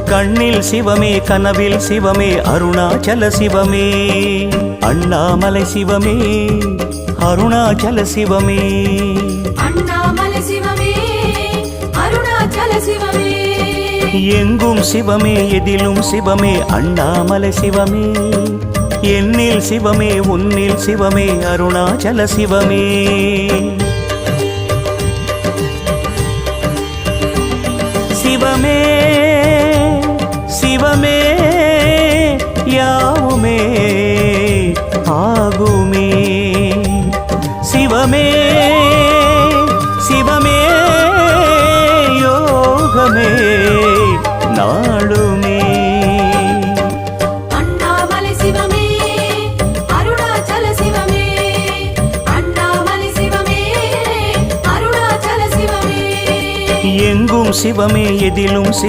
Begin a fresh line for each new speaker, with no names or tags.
கண்ணில் சிவமே கனவில் சிவமே அருணாச்சல சிவமே அண்ணாமலை சிவமே அருணாச்சல சிவமே
அண்ணாமலை சிவமே அருணாச்சல சிவமே
எங்கும் சிவமே எதிலும் சிவமே அண்ணாமலை சிவமே என்னில் சிவமே உன்னில் சிவமே அருணாச்சல சிவமே சிவமே சிவமே யாவுமே ஆகுமே சிவமே சிவமே யோகமே நாளுமே
அண்ணாமலை சிவமே அருணாச்சல சிவமே அண்ணாமலை சிவமே அருணாச்சல சிவமே
எங்கும் சிவமே எதிலும் சிவமே